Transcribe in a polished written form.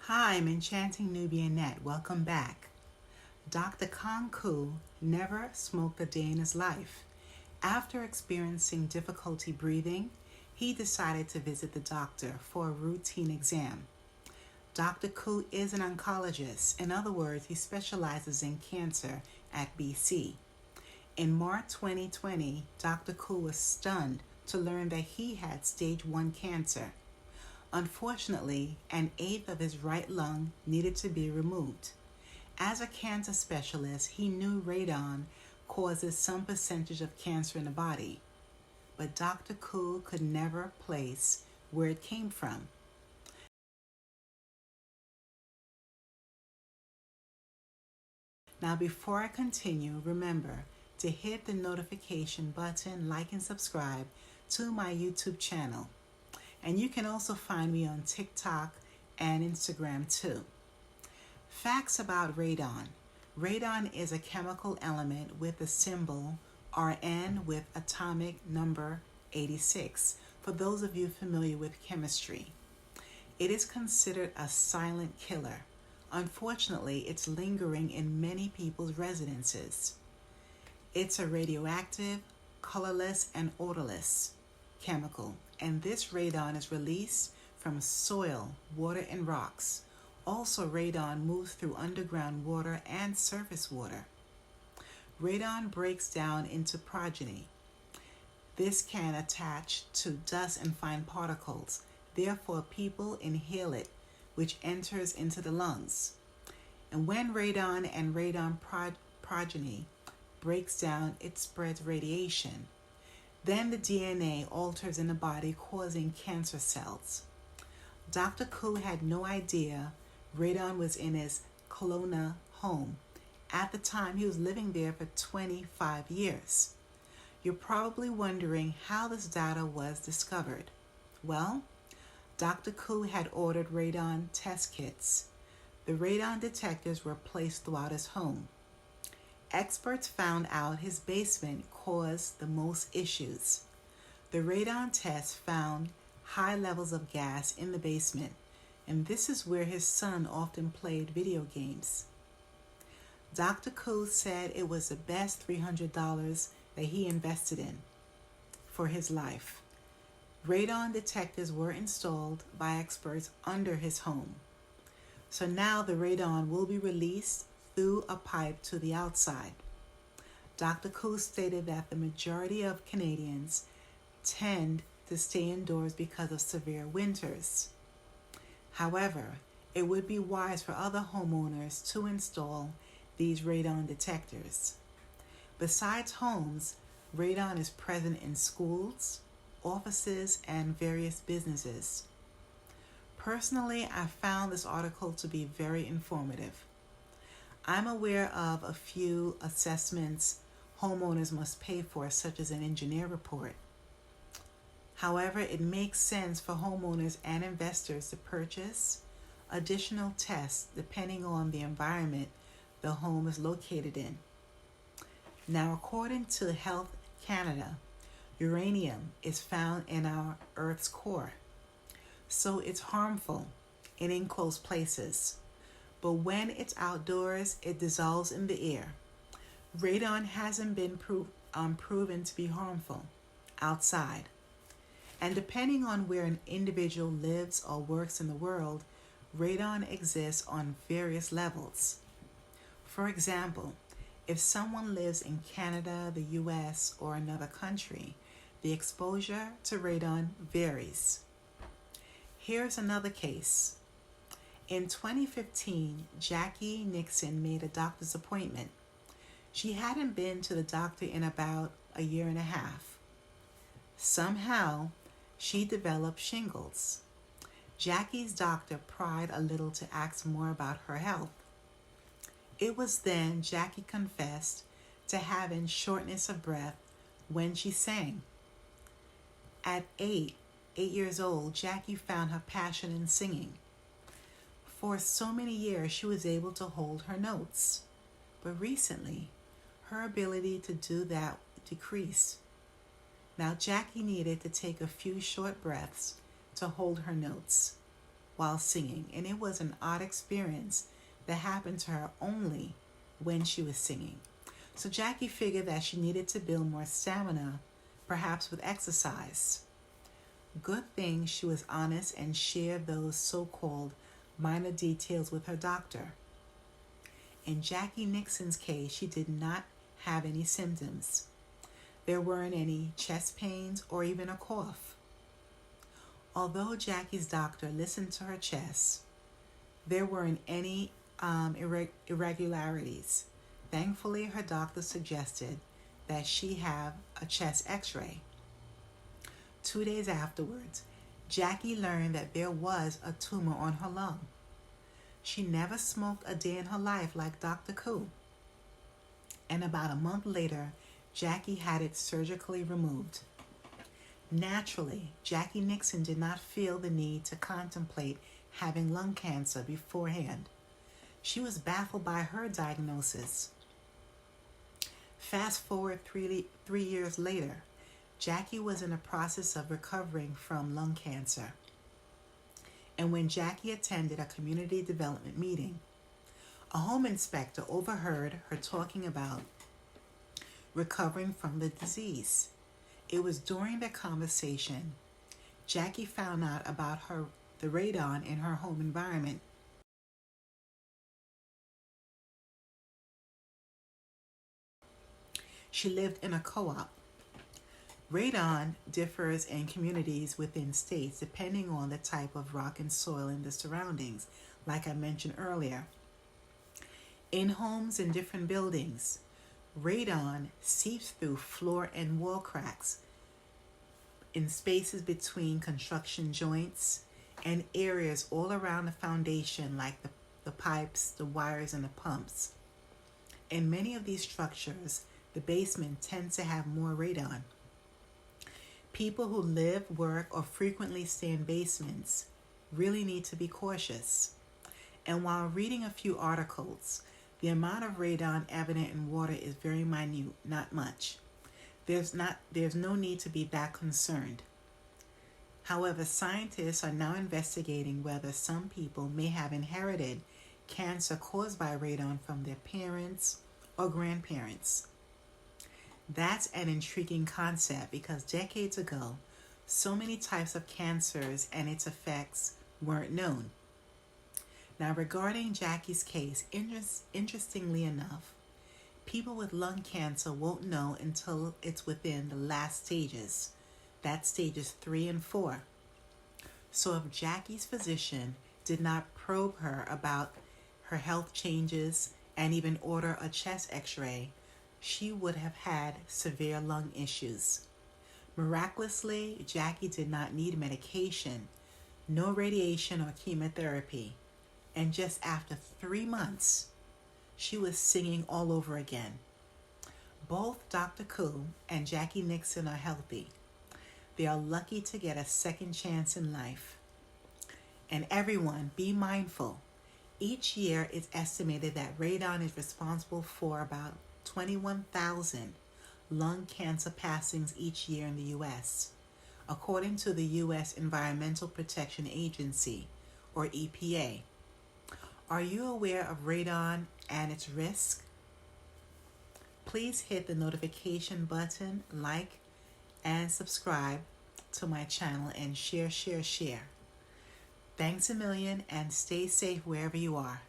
Hi, I'm Enchanting Nubian Net. Welcome back. Dr. Kanku never smoked a day in his life. After experiencing difficulty breathing, he decided to visit the doctor for a routine exam. Dr. Koo is an oncologist. In other words, he specializes in cancer at BC. In March 2020, Dr. Koo was stunned to learn that he had stage 1 cancer. Unfortunately, an eighth of his right lung needed to be removed. As a cancer specialist, he knew radon causes some percentage of cancer in the body, but Dr. Koo could never place where it came from. Now, before I continue, remember to hit the notification button, like, and subscribe to my YouTube channel. And you can also find me on TikTok and Instagram too. Facts about radon. Radon is a chemical element with the symbol Rn with atomic number 86, for those of you familiar with chemistry. It is considered a silent killer. Unfortunately, it's lingering in many people's residences. It's a radioactive, colorless, and odorless chemical, and this radon is released from soil, water, and rocks. Also, radon moves through underground water and surface water. Radon breaks down into progeny. This can attach to dust and fine particles. Therefore, people inhale it, which enters into the lungs. And when radon and radon progeny breaks down, it spreads radiation. Then the DNA alters in the body, causing cancer cells. Dr. Koo had no idea radon was in his Kelowna home. At the time, he was living there for 25 years. You're probably wondering how this data was discovered. Well, Dr. Koo had ordered radon test kits. The radon detectors were placed throughout his home. Experts found out his basement caused the most issues. The radon test found high levels of gas in the basement, and this is where his son often played video games. Dr. Koo said it was the best $300 that he invested in for his life. Radon detectors were installed by experts under his home. So now the radon will be released through a pipe to the outside. Dr. Koo stated that the majority of Canadians tend to stay indoors because of severe winters. However, it would be wise for other homeowners to install these radon detectors. Besides homes, radon is present in schools, offices, and various businesses. Personally, I found this article to be very informative. I'm aware of a few assessments homeowners must pay for, such as an engineer report. However, it makes sense for homeowners and investors to purchase additional tests depending on the environment the home is located in. Now, according to Health Canada, uranium is found in our Earth's core, so it's harmful in enclosed places. But when it's outdoors, it dissolves in the air. Radon hasn't been proven to be harmful outside. And depending on where an individual lives or works in the world, radon exists on various levels. For example, if someone lives in Canada, the US, or another country, the exposure to radon varies. Here's another case. In 2015, Jackie Nixon made a doctor's appointment. She hadn't been to the doctor in about a year and a half. Somehow, she developed shingles. Jackie's doctor pried a little to ask more about her health. It was then Jackie confessed to having shortness of breath when she sang. At 8 years old, Jackie found her passion in singing. For so many years, she was able to hold her notes. But recently, her ability to do that decreased. Now, Jackie needed to take a few short breaths to hold her notes. while singing, and it was an odd experience that happened to her only when she was singing. So Jackie figured that she needed to build more stamina, perhaps with exercise. Good thing she was honest and shared those so-called minor details with her doctor. In Jackie Nixon's case, she did not have any symptoms. There weren't any chest pains or even a cough. Although Jackie's doctor listened to her chest, there weren't any irregularities. Thankfully, her doctor suggested that she have a chest x-ray. 2 days afterwards, Jackie learned that there was a tumor on her lung. She never smoked a day in her life like Dr. Koo. And about a month later, Jackie had it surgically removed. Naturally, Jackie Nixon did not feel the need to contemplate having lung cancer beforehand. She was baffled by her diagnosis. Fast forward three years later, Jackie was in the process of recovering from lung cancer. And when Jackie attended a community development meeting, a home inspector overheard her talking about recovering from the disease. It was during the conversation Jackie found out about the radon in her home environment. She lived in a co-op. Radon differs in communities within states depending on the type of rock and soil in the surroundings, like I mentioned earlier. In homes in different buildings, radon seeps through floor and wall cracks, in spaces between construction joints, and areas all around the foundation like the pipes, the wires, and the pumps. In many of these structures, the basement tends to have more radon. People who live, work, or frequently stay in basements really need to be cautious. And while reading a few articles, the amount of radon evident in water is very minute, not much. There's no need to be that concerned. However, scientists are now investigating whether some people may have inherited cancer caused by radon from their parents or grandparents. That's an intriguing concept because decades ago, so many types of cancers and its effects weren't known. Now, regarding Jackie's case, interestingly enough, people with lung cancer won't know until it's within the last stages. That's stages 3 and 4. So if Jackie's physician did not probe her about her health changes and even order a chest x-ray, she would have had severe lung issues. Miraculously, Jackie did not need medication, no radiation or chemotherapy, and just after 3 months, she was singing all over again. Both Dr. Koo and Jackie Nixon are healthy. They are lucky to get a second chance in life. And everyone, be mindful. Each year, it's estimated that radon is responsible for about 21,000 lung cancer passings each year in the U.S., according to the U.S. Environmental Protection Agency, or EPA. Are you aware of radon and its risk? Please hit the notification button, like, and subscribe to my channel, and share. Thanks a million, and stay safe wherever you are.